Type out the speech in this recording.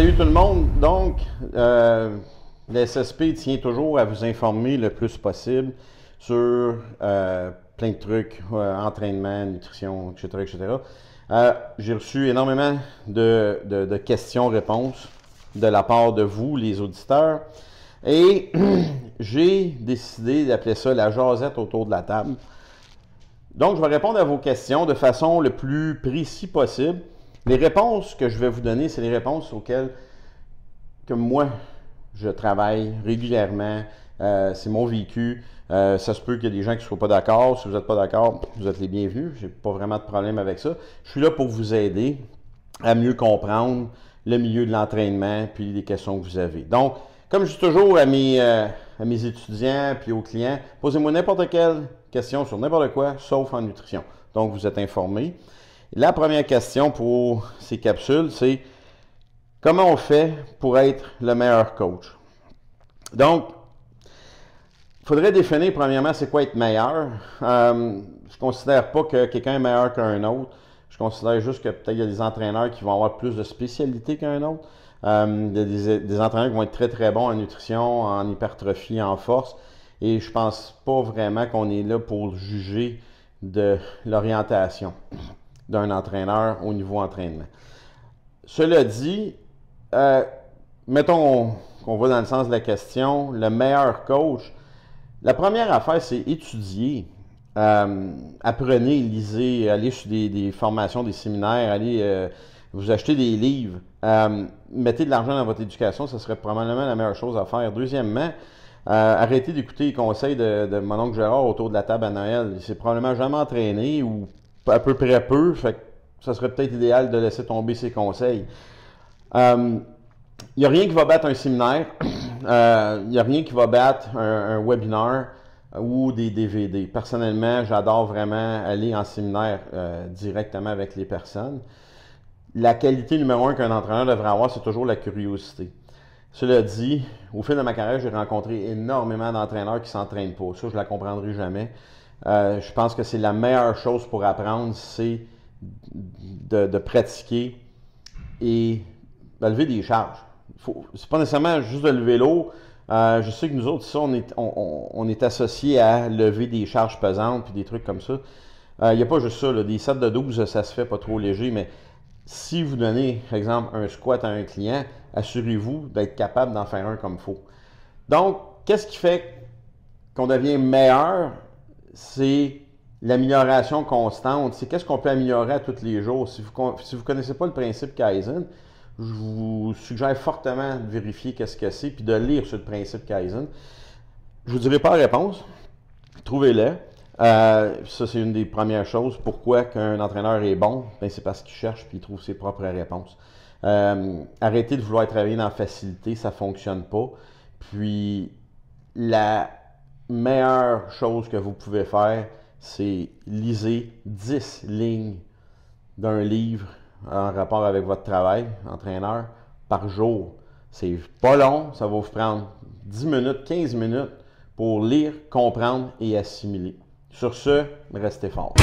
Salut tout le monde. Donc, le SSP tient toujours à vous informer le plus possible sur plein de trucs, entraînement, nutrition, etc. etc. J'ai reçu énormément de questions-réponses de la part de vous, les auditeurs, et j'ai décidé d'appeler ça la jasette autour de la table. Donc, je vais répondre à vos questions de façon le plus précise possible. Les réponses que je vais vous donner, c'est les réponses auxquelles que moi, je travaille régulièrement. C'est mon vécu. Ça se peut qu'il y ait des gens qui ne soient pas d'accord. Si vous n'êtes pas d'accord, vous êtes les bienvenus. Je n'ai pas vraiment de problème avec ça. Je suis là pour vous aider à mieux comprendre le milieu de l'entraînement puis les questions que vous avez. Donc, comme je dis toujours à mes étudiants puis aux clients, posez-moi n'importe quelle question sur n'importe quoi, sauf en nutrition. Donc, vous êtes informés. La première question pour ces capsules, c'est comment on fait pour être le meilleur coach? Donc, il faudrait définir premièrement c'est quoi être meilleur. Je ne considère pas que quelqu'un est meilleur qu'un autre. Je considère juste que peut-être il y a des entraîneurs qui vont avoir plus de spécialité qu'un autre. Il y a des entraîneurs qui vont être très très bons en nutrition, en hypertrophie, en force. Et je pense pas vraiment qu'on est là pour juger de l'orientation d'un entraîneur au niveau entraînement. Cela dit, mettons qu'on va dans le sens de la question, le meilleur coach, la première affaire, c'est étudier. Apprenez, lisez, allez sur des formations, des séminaires, allez vous acheter des livres, mettez de l'argent dans votre éducation, ce serait probablement la meilleure chose à faire. Deuxièmement, arrêtez d'écouter les conseils de mon oncle Gérard autour de la table à Noël. Il s'est probablement jamais entraîné ou à peu près peu, fait que ça serait peut-être idéal de laisser tomber ses conseils. Il n'y a rien qui va battre un séminaire, il n'y a rien qui va battre un webinaire ou des DVD. Personnellement, j'adore vraiment aller en séminaire directement avec les personnes. La qualité numéro un qu'un entraîneur devrait avoir, c'est toujours la curiosité. Cela dit, au fil de ma carrière, j'ai rencontré énormément d'entraîneurs qui ne s'entraînent pas. Ça, je ne la comprendrai jamais. Je pense que c'est la meilleure chose pour apprendre, c'est de pratiquer et de lever des charges. C'est pas nécessairement juste de lever l'eau. Je sais que nous autres, ici, on est associés à lever des charges pesantes et des trucs comme ça. Il n'y a pas juste ça, là, des sets de 12, ça se fait pas trop léger, mais si vous donnez, par exemple, un squat à un client, assurez-vous d'être capable d'en faire un comme il faut. Donc, qu'est-ce qui fait qu'on devient meilleur? C'est l'amélioration constante. C'est qu'est-ce qu'on peut améliorer à tous les jours. Si vous ne connaissez pas le principe Kaizen, je vous suggère fortement de vérifier qu'est-ce que c'est puis de lire sur le principe Kaizen. Je ne vous dirai pas la réponse. Trouvez-le. Ça, c'est une des premières choses. Pourquoi qu'un entraîneur est bon? Ben, c'est parce qu'il cherche puis il trouve ses propres réponses. Arrêtez de vouloir travailler dans la facilité, ça ne fonctionne pas. Puis, la meilleure chose que vous pouvez faire, c'est lisez 10 lignes d'un livre en rapport avec votre travail, entraîneur, par jour. C'est pas long, ça va vous prendre 10 minutes, 15 minutes pour lire, comprendre et assimiler. Sur ce, restez fort.